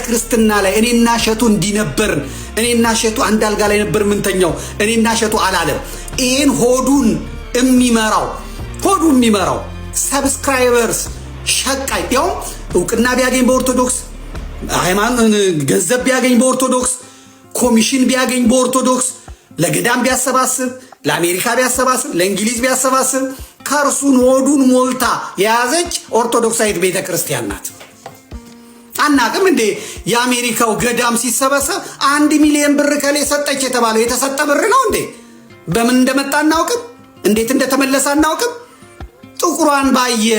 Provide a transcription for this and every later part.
ክርስትና ላይ እኔና እሸቱ እንዲነበር እኔና እሸቱ አንድ አልጋ ላይ ነበር ምንተኛው እኔና እሸቱ አላለም ይሄን ሆዱን የሚመራው ሰብስክራይበርስ ሸቃይ ያው እውቅና ቢያገኝ በኦርቶዶክስ ሃይማኖት ገንዘብ ቢያገኝ በኦርቶዶክስ ኮሚሽን ቢያገኝ በኦርቶዶክስ ለገዳም ቢያሰባስብ ለአሜሪካ ቢያሰባስብ ለእንግሊዝ ቢያሰባስብ ከርሱን ሆዱን ሞልታ የያዘች ኦርቶዶክሳዊት ቤተክርስቲያን ናት አናቅም እንዴ የአሜሪካው ገዳም ሲሰበሰብ 1 ሚሊዮን ብር ከሌ ሰጠች የተባለው የተሰጠ ብር ነው እንዴ በምን እንደመጣ እናውቅም እንዴት እንደተመለሰ እናውቅም ጥቁሯን ባየ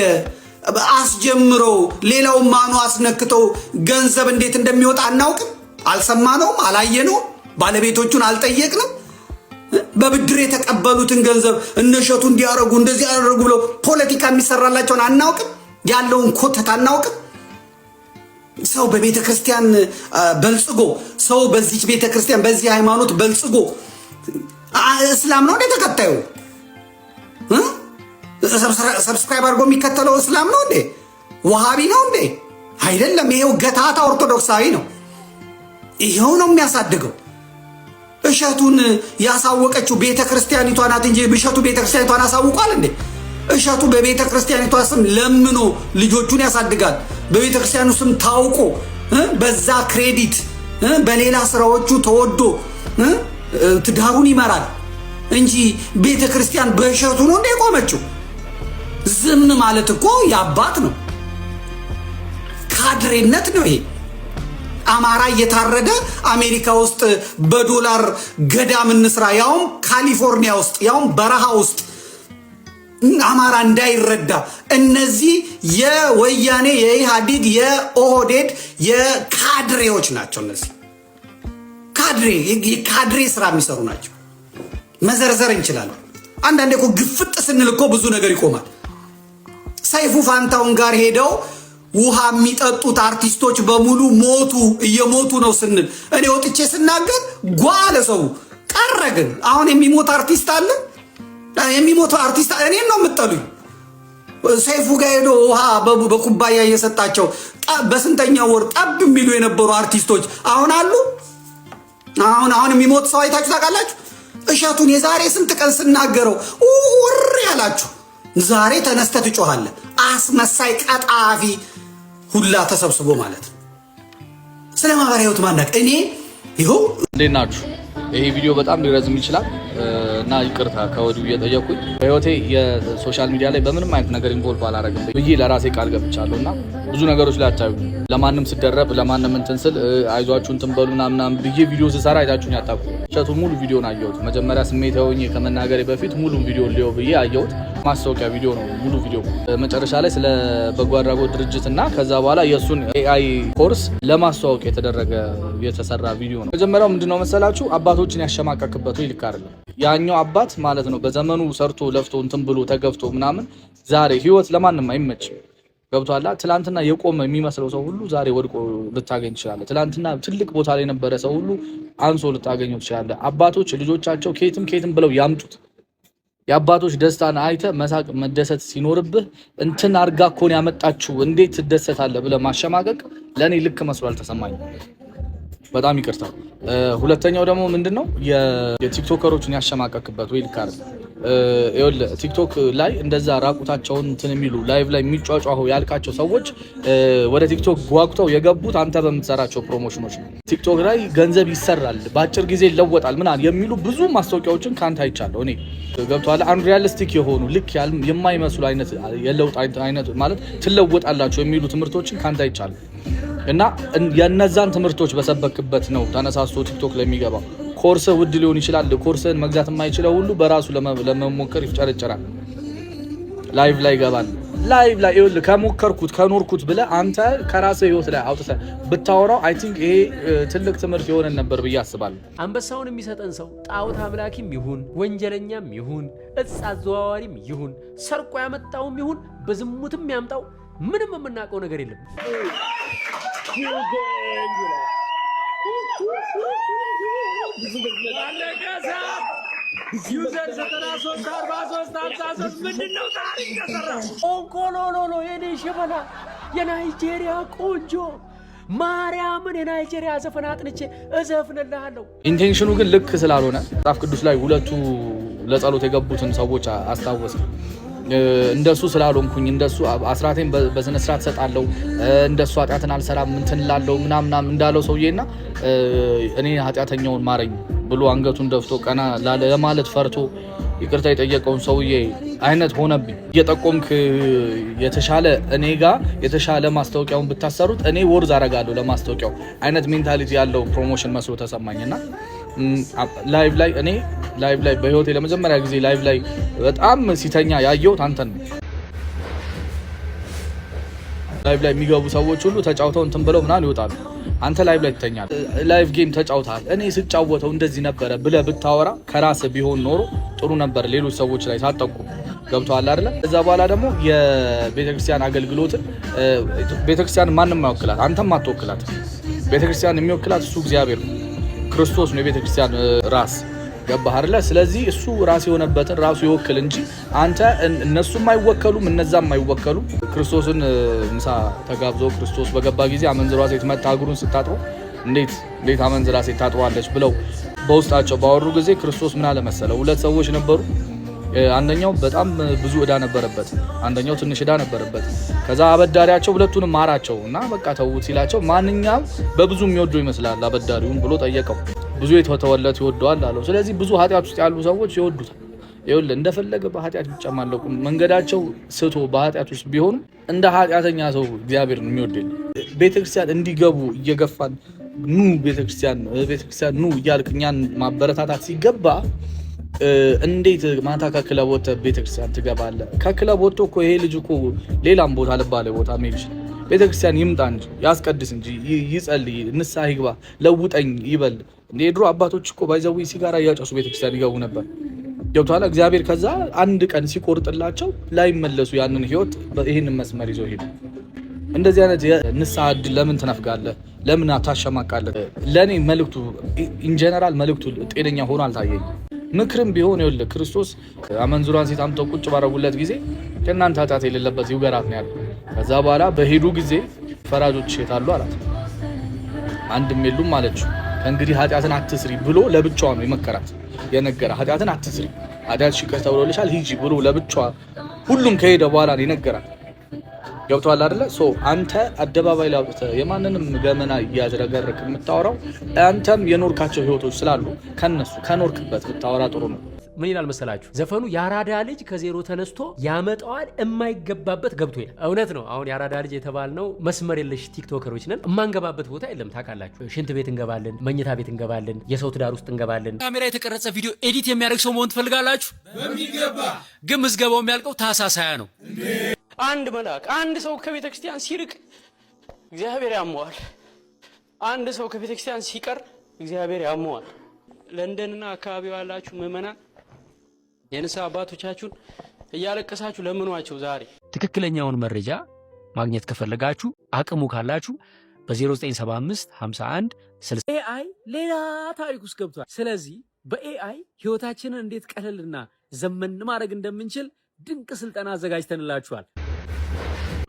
አስጀምሮ ሌላው ማኑ አስነክተው ገንዘብ እንዴት እንደሚወጣ እናውቅም አልሰማነውም አላየነውም ባለቤቶቹን አልጠየቅንም በብድር የተቀበሉትን ገንዘብ እነሸቱ እንዲያረጉ እንደዚህ ያደርጉ ብለው ፖለቲካ የሚሰራላቸውን አናውቅም ያለውን ኮተት አናውቅም ሰው በቤተክርስቲያን በልጽጎ ሰው በዚህ ቤተክርስቲያን በዚህ ሃይማኖት በልጽጎ እስላም ነው እንደ ተከታዩ ሰብስክራይብ አድርጎ የሚከተለው እስላም ነው እንዴ ወሃቢ ነው እንዴ አይደለም ይሄው ገታታ ኦርቶዶክሳዊ ነው ይሄው ነው የሚያሳድገው እሸቱን ያሳወቀችው ቤተክርስቲያኒቷ ናት እንጂ እሸቱ ቤተክርስቲያኒቷን አሳውቋል እንዴ እሸቱ በቤተክርስቲያኒቷ ስም ለምኖ ልጆቹን ያሳድጋል በቤተክርስቲያኑ ስም ታውቆ በዛ ክሬዲት በሌላ ስራዎቹ ተወዶ ትዳሩን ይመራል እንጂ ቤተክርስቲያን በእሸቱ ነው እንደ ቆመችው ዝም ማለት እኮ ያባት ነው ካድሬነት ነው ይሄ አማራ እየታረደ አሜሪካ ውስጥ በዶላር ገዳም እንስራ ያውም ካሊፎርኒያ ውስጥ ያውም በረሃ ውስጥ አማራ እንዳይረዳ እነዚህ የወያኔ የኢህአዴግ የኦህዴድ የካድሬዎች ናቸው እነዚህ ካድሬ ስራ የሚሰሩ ናቸው መዘርዘር እንችላለን አንዳንዴ እኮ ግፍጥ ስንል እኮ ብዙ ነገር ይቆማል ሰይፉ ፋንታውን ጋር ሄደው ውሃ የሚጠጡት አርቲስቶች በሙሉ እየሞቱ ነው ስንል እኔ ወጥቼ ስናገር ጓለ ሰው ቀረግን አሁን የሚሞት አርቲስት አለ የሚሞት አርቲስት እኔን ነው የምትጠሉኝ ሰይፉ ጋር ሄዶ ውሃ በኩባያ እየሰጣቸው በስንተኛው ወር ጠብ የሚሉ የነበሩ አርቲስቶች አሁን አሉ አሁን የሚሞት ሰው አይታችሁ ታውቃላችሁ እሸቱን የዛሬ ስንት ቀን ስናገረው ወር ያላችሁ ዛሬ ተነስተህ ትጮሃለህ አስመሳይ ቀጣፊ ሁላ ተሰብስቦ ማለት ስለ ማህበራዊ ህይወት ማናቅ እኔ ይኸው እንዴት ናችሁ ይሄ ቪዲዮ በጣም ሊረዝም ይችላል እና ይቅርታ ከወዲሁ እየጠየኩኝ በህይወቴ የሶሻል ሚዲያ ላይ በምንም አይነት ነገር ኢንቮልቭ አላረግም ብዬ ለራሴ ቃል ገብቻለሁና ብዙ ነገሮች ላይ አታዩ ለማንም ስደረብ ለማንም እንትን ስል አይዟችሁ እንትን በሉና ምናምን ብዬ ቪዲዮ ስሰራ አይታችሁኝ አታውቁ እሸቱ ሙሉ ቪዲዮን አየሁት መጀመሪያ ስሜታውኝ ከመናገሬ በፊት ሙሉ ቪዲዮ ሊዮ ብዬ አየሁት ማስታወቂያ ቪዲዮ ነው ሙሉ ቪዲዮ መጨረሻ ላይ ስለ በጎ አድራጎት ድርጅትና ከዛ በኋላ የሱን ኤአይ ኮርስ ለማስተዋወቅ የተሰራ ቪዲዮ ነው መጀመሪያው ምንድነው መሰላችሁ አባቶችን ያሸማቀቅበት ወይ ልክ አይደለም ያኛው አባት ማለት ነው በዘመኑ ሰርቶ ለፍቶ እንትን ብሎ ተገፍቶ ምናምን ዛሬ ህይወት ለማንም አይመችም ገብቷላ ትላንትና የቆመ የሚመስለው ሰው ሁሉ ዛሬ ወድቆ ልታገኝ ይችላል ትላንትና ትልቅ ቦታ ላይ የነበረ ሰው ሁሉ አንሶ ልታገኝ ይችላል አባቶች ልጆቻቸው ከየትም ብለው ያምጡት የአባቶች ደስታን አይተ መሳቅ መደሰት ሲኖርብህ እንትን አርጋ ኮን ያመጣችሁ እንዴት ትደሰታለህ ብለ ማሸማቀቅ ለኔ ልክ መስሏል ተሰማኝ በጣም ይቅርታል ሁለተኛው ደግሞ ምንድነው የቲክቶከሮችን ያሸማቀቅበት ወይ ልካር ቲክቶክ ላይ እንደዛ ራቁታቸውን እንትን የሚሉ ላይቭ ላይ የሚጫጫው ያልካቸው ሰዎች ወደ ቲክቶክ ጓጉተው የገቡት አንተ በመሰራቸው ፕሮሞሽኖች ነው ቲክቶክ ላይ ገንዘብ ይሰራል ባጭር ጊዜ ይለወጣል ምናምን የሚሉ ብዙ ማስታወቂያዎችን ካንተ አይቻለሁ እኔ ገብቷል አንሪያሊስቲክ የሆኑ ልክ የማይመስሉ አይነት የለውጥ አይነት ማለት ትለወጣላችሁ የሚሉ ትምህርቶችን ካንተ አይቻለሁ እና የነዛን ትምህርቶች በሰበክበት ነው ተነሳስቶ ቲክቶክ ላይ የሚገባው ኮርስ ውድ ሊሆን ይችላል ኮርስን መግዛት የማይችለው ሁሉ በራሱ ለመሞከር ይፍጨረጨራል ላይቭ ላይ ይገባል ላይቭ ላይ ይኸውልህ ከሞከርኩት ከኖርኩት ብለ አንተ ከራስህ ህይወት ላይ አውጥተህ ብታወራው አይ ቲንክ ይሄ ትልቅ ትምህርት የሆነን ነበር ብዬ አስባለሁ አንበሳውን የሚሰጠን ሰው ጣዖት አምላኪም ይሁን ወንጀለኛም ይሁን እጽ አዘዋዋሪም ይሁን ሰርቆ ያመጣውም ይሁን በዝሙትም ያምጣው ምንም የምናውቀው ነገር የለም ዩዘር 934353 ምንድነው ታሪክ ተሰራ ኦንኮሎሎሎ የኔ ሸበላ የናይጄሪያ ቆንጆ ማርያምን የናይጄሪያ ዘፈን አጥንቼ እዘፍንልሃለሁ። ኢንቴንሽኑ ግን ልክ ስላልሆነ መጽሐፍ ቅዱስ ላይ ሁለቱ ለጸሎት የገቡትን ሰዎች አስታወሰ። እንደሱ ስላልሆንኩኝ እንደሱ አስራቴን በስነ ስርዓት ሰጣለሁ እንደሱ ኃጢአትን አልሰራም እንትን ላለው ምናምን እንዳለው ሰውዬና እኔ ኃጢአተኛውን ማረኝ ብሎ አንገቱን ደፍቶ ቀና ለማለት ፈርቶ ይቅርታ የጠየቀውን ሰውዬ አይነት ሆነብኝ። እየጠቆምክ የተሻለ እኔ ጋር የተሻለ ማስታወቂያውን ብታሰሩት እኔ ወርዝ አረጋለሁ ለማስታወቂያው አይነት ሜንታሊቲ ያለው ፕሮሞሽን መስሎ ተሰማኝና ላይቭ ላይ በህይወቴ ለመጀመሪያ ጊዜ ላይቭ ላይ በጣም ሲተኛ ያየሁት አንተን ነው። ላይቭ ላይ የሚገቡ ሰዎች ሁሉ ተጫውተው እንትን ብለው ምናምን ይወጣሉ። አንተ ላይቭ ላይ ትተኛለህ። ላይቭ ጌም ተጫውተሃል። እኔ ስጫወተው እንደዚህ ነበረ ብለህ ብታወራ ከራስህ ቢሆን ኖሮ ጥሩ ነበር። ሌሎች ሰዎች ላይ ሳጠቁ ገብቶሃል አይደለ? እዛ በኋላ ደግሞ የቤተክርስቲያን አገልግሎትን ቤተክርስቲያን ማንም አይወክላት፣ አንተም አትወክላት። ቤተክርስቲያን የሚወክላት እሱ እግዚአብሔር ነው፣ ክርስቶስ ነው የቤተክርስቲያን ራስ። ገባህ አይደለ? ስለዚህ እሱ ራስ የሆነበትን ራሱ ይወክል እንጂ አንተ እነሱም አይወከሉም እነዛም አይወከሉም። ክርስቶስን ምሳ ተጋብዞ ክርስቶስ በገባ ጊዜ አመንዝሯ ሴት መታ እግሩን ስታጥበው እንዴት አመንዝራ ሴት ታጥባለች ብለው በውስጣቸው ባወሩ ጊዜ ክርስቶስ ምን አለ መሰለው? ሁለት ሰዎች ነበሩ። አንደኛው በጣም ብዙ ዕዳ ነበረበት፣ አንደኛው ትንሽ ዕዳ ነበረበት። ከዛ አበዳሪያቸው ሁለቱንም ማራቸው እና በቃ ተውት ሲላቸው ማንኛው በብዙ የሚወደው ይመስላል አበዳሪውን ብሎ ጠየቀው። ብዙ የተወለት ይወደዋል አለው። ስለዚህ ብዙ ኃጢአት ውስጥ ያሉ ሰዎች ይወዱታል። ይኸውልህ እንደፈለገ በኃጢአት ቢጨማለቁ መንገዳቸው ስቶ በኃጢአት ውስጥ ቢሆኑ እንደ ኃጢአተኛ ሰው እግዚአብሔር ነው የሚወደው። ቤተክርስቲያን እንዲገቡ እየገፋን ኑ ቤተክርስቲያን ኑ እያልክ እኛን ማበረታታት ሲገባ እንዴት ማታ ከክለብ ወጥተህ ቤተክርስቲያን ትገባለህ? ከክለብ ወጥቶ እኮ ይሄ ልጅ እኮ ሌላም ቦታ ልባለ ቦታ መሄድ ይችላል። ቤተክርስቲያን ይምጣ እንጂ ያስቀድስ እንጂ ይጸልይ፣ ንስሐ ይግባ፣ ለውጠኝ ይበል። እንደ ድሮ አባቶች እኮ ባይዘው ሲጋራ እያጨሱ ቤተክርስቲያን ይገቡ ነበር። ገብቶሃል? እግዚአብሔር ከዛ አንድ ቀን ሲቆርጥላቸው ላይመለሱ ያንን ህይወት ይሄንን መስመር ይዘው ሄዱ። እንደዚህ አይነት የንስሐ ዕድል ለምን ትነፍጋለህ? ለምን አታሸማቃለህ? ለኔ መልእክቱ ኢንጀነራል መልእክቱ ጤነኛ ሆኖ አልታየኝም። ምክርም ቢሆን ይኸውልህ ክርስቶስ አመንዝሯን ሴት አምጥተው ቁጭ ባረጉለት ጊዜ ከእናንተ ኃጢአት የሌለበት ይውገራት ነው ያለው። ከዛ በኋላ በሄዱ ጊዜ ፈራጆች የት አሉ አላት። አንድም የሉም አለችው። ከእንግዲህ ኃጢአትን አትስሪ ብሎ ለብቻዋ ነው የመከራት የነገራ። ኃጢአትን አትስሪ፣ ኃጢአትሽ ይቅር ተብሎልሻል ሂጂ ብሎ ለብቻዋ ሁሉም ከሄደ በኋላ ነው የነገራት። ገብቶሃል አይደለ? አንተ አደባባይ ላይ አውጥተህ የማንንም ገመና እያዝረገረክ የምታወራው አንተም የኖርካቸው ህይወቶች ስላሉ ከነሱ ከኖርክበት ብታወራ ጥሩ ነው። ምን ይላል መሰላችሁ ዘፈኑ? የአራዳ ልጅ ከዜሮ ተነስቶ ያመጣዋል የማይገባበት ገብቶ ይላል። እውነት ነው። አሁን የአራዳ ልጅ የተባልነው መስመር የለሽ ቲክቶከሮች ነን። የማንገባበት ቦታ የለም ታውቃላችሁ። ሽንት ቤት እንገባለን፣ መኝታ ቤት እንገባለን፣ የሰው ትዳር ውስጥ እንገባለን። ካሜራ የተቀረጸ ቪዲዮ ኤዲት የሚያደርግ ሰው መሆን ትፈልጋላችሁ? በሚገባ። ግን ምዝገባው የሚያልቀው ታህሳስ 20 ነው። አንድ መልአክ አንድ ሰው ከቤተ ክርስቲያን ሲርቅ እግዚአብሔር ያመዋል። አንድ ሰው ከቤተ ክርስቲያን ሲቀር እግዚአብሔር ያመዋል። ለንደንና አካባቢው ያላችሁ ምዕመናን የንስሐ አባቶቻችሁን እያለቀሳችሁ ለምኗቸው። ዛሬ ትክክለኛውን መረጃ ማግኘት ከፈለጋችሁ አቅሙ ካላችሁ በ0975 51 60 ኤአይ ሌላ ታሪክ ውስጥ ገብቷል። ስለዚህ በኤአይ ህይወታችንን እንዴት ቀለልና ዘመን ማድረግ እንደምንችል ድንቅ ስልጠና አዘጋጅተንላችኋል።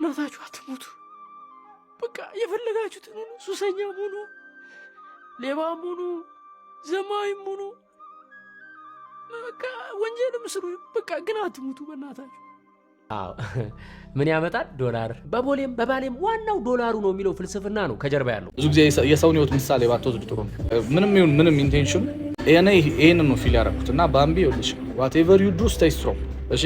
እናታችሁ አትሞቱ። በቃ የፈለጋችሁትን ሁኑ። ሱሰኛም ሁኑ፣ ሌባም ሁኑ፣ ዘማዊም ሁኑ፣ በቃ ወንጀልም ስሩ። በቃ ግን አትሞቱ በእናታችሁ። አዎ ምን ያመጣል? ዶላር። በቦሌም በባሌም ዋናው ዶላሩ ነው የሚለው ፍልስፍና ነው ከጀርባ ያለው። ብዙ ጊዜ የሰውን ህይወት ምሳሌ ባትወስድ ጥሩ ነው። ምንም ይሁን ምንም ኢንቴንሽን ይሄንን ነው ፊል ያደረኩት እና ባምቢ ይኸውልሽ ዋቴቨር ዩ ዱ ስቴይ ስትሮንግ። እሺ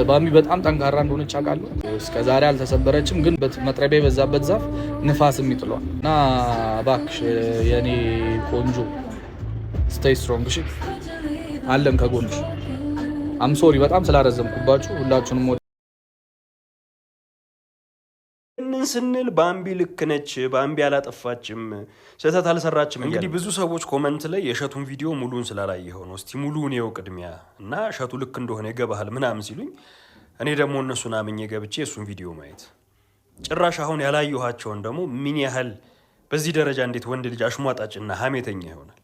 ባምቢ በጣም ጠንካራ እንደሆነች አውቃለሁ። እስከ ዛሬ አልተሰበረችም፣ ግን መጥረቢያ የበዛበት ዛፍ ንፋስም ይጥለዋል። እና እባክሽ የኔ ቆንጆ ስቴይ ስትሮንግ። እሺ አለን ከጎንሽ። አም ሶሪ በጣም ስላረዘምኩባችሁ ሁላችሁንም። እንን ስንል ባምቢ ልክ ነች፣ ባምቢ አላጠፋችም፣ ስህተት አልሰራችም። እንግዲህ ብዙ ሰዎች ኮመንት ላይ የእሸቱን ቪዲዮ ሙሉን ስላላየኸው ነው እስቲ ሙሉን የው ቅድሚያ እና እሸቱ ልክ እንደሆነ ይገባሃል ምናምን ሲሉኝ እኔ ደግሞ እነሱን አምኜ ገብቼ እሱን ቪዲዮ ማየት ጭራሽ አሁን ያላየኋቸውን ደግሞ ምን ያህል በዚህ ደረጃ እንዴት ወንድ ልጅ አሽሟጣጭና ሀሜተኛ ይሆናል?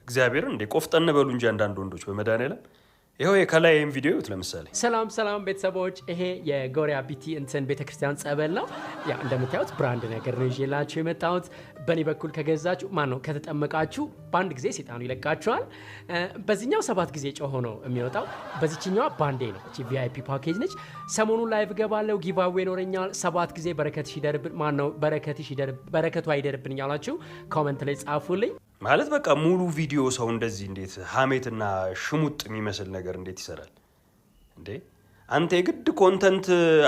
እግዚአብሔር እንዴ ቆፍጠን በሉ እንጂ አንዳንድ ወንዶች በመድኃኒዓለም ይሄው የከላይ ቪዲዮ ለምሳሌ ሰላም ቤተሰቦች፣ ይሄ የጎሪያ ቢቲ እንትን ቤተክርስቲያን ጸበል ነው። ያ እንደምታዩት ብራንድ ነገር ነው ይዤላችሁ የመጣሁት። በእኔ በኩል ከገዛችሁ ከተጠመቃችሁ በአንድ ጊዜ ሰይጣኑ ይለቃችኋል። በዚህኛው 7 ጊዜ ጮሆ ነው የሚወጣው። በዚህኛው ባንዴ ነው። እቺ ቪአይፒ ፓኬጅ ነች። ሰሞኑን ላይቭ ገባለሁ፣ ጊቫዌ ይኖረኛል። 7 ጊዜ በረከትሽ ይደርብን፣ በረከቱ አይደርብን ያላችሁ ኮሜንት ላይ ጻፉልኝ። ማለት በቃ ሙሉ ቪዲዮ ሰው እንደዚህ እንዴት ሀሜትና ሽሙጥ የሚመስል ነገር እንዴት ይሰራል እንዴ? አንተ የግድ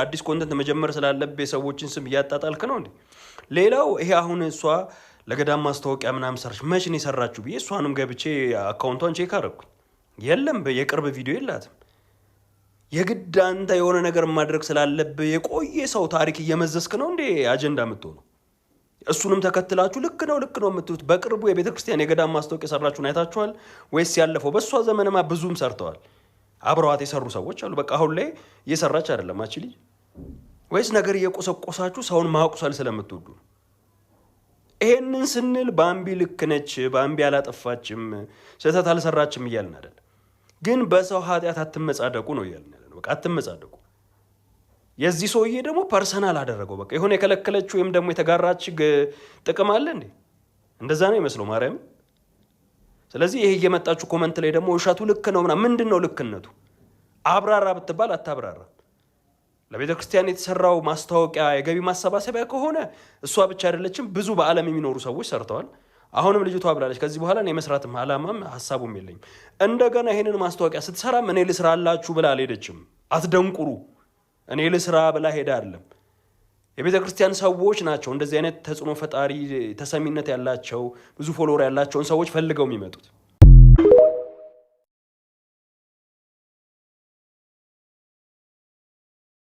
አዲስ ኮንተንት መጀመር ስላለብህ የሰዎችን ስም እያጣጣልክ ነው እንዴ? ሌላው ይሄ አሁን እሷ ለገዳም ማስታወቂያ ምናምን ሰራች፣ መቼ ነው የሰራችሁ ብዬ እሷንም ገብቼ አካውንቷን ቼክ አደረኩኝ። የለም የቅርብ ቪዲዮ የላትም። የግድ አንተ የሆነ ነገር ማድረግ ስላለብህ የቆየ ሰው ታሪክ እየመዘስክ ነው እንዴ አጀንዳ የምትሆነው? እሱንም ተከትላችሁ ልክ ነው የምትሉት። በቅርቡ የቤተ ክርስቲያን የገዳም ማስታወቂያ ሰራችሁን አይታችኋል ወይስ ያለፈው? በእሷ ዘመንማ ብዙም ሰርተዋል። አብረዋት የሰሩ ሰዎች አሉ። በቃ አሁን ላይ እየሰራች አይደለም አቺ ልጅ። ወይስ ነገር እየቆሰቆሳችሁ ሰውን ማቁሰል ስለምትወዱ? ይሄንን ስንል ባምቢ ልክ ነች፣ ባምቢ አላጠፋችም፣ ስህተት አልሰራችም እያልን አይደል። ግን በሰው ኃጢአት አትመጻደቁ ነው እያልን ያለ ነው። በቃ አትመጻደቁ። የዚህ ሰውዬ ደግሞ ፐርሰናል አደረገው። በቃ የሆነ የከለከለችው ወይም ደግሞ የተጋራች ጥቅም አለ እንዴ? እንደዛ ነው ይመስለው ማርያም። ስለዚህ ይሄ እየመጣችሁ ኮመንት ላይ ደግሞ ውሸቱ ልክ ነው ምናምን፣ ምንድን ነው ልክነቱ? አብራራ ብትባል አታብራራ። ለቤተ ክርስቲያን የተሰራው ማስታወቂያ የገቢ ማሰባሰቢያ ከሆነ እሷ ብቻ አይደለችም፣ ብዙ በዓለም የሚኖሩ ሰዎች ሰርተዋል። አሁንም ልጅቷ ብላለች ከዚህ በኋላ እኔ መስራትም አላማም ሀሳቡም የለኝም። እንደገና ይሄንን ማስታወቂያ ስትሰራም እኔ ልስራላችሁ ብላ አልሄደችም። አትደንቁሩ። እኔ ልስራ ብላ ሄዳ አይደለም። የቤተ ክርስቲያን ሰዎች ናቸው እንደዚህ አይነት ተጽዕኖ ፈጣሪ ተሰሚነት ያላቸው ብዙ ፎሎወር ያላቸውን ሰዎች ፈልገው የሚመጡት።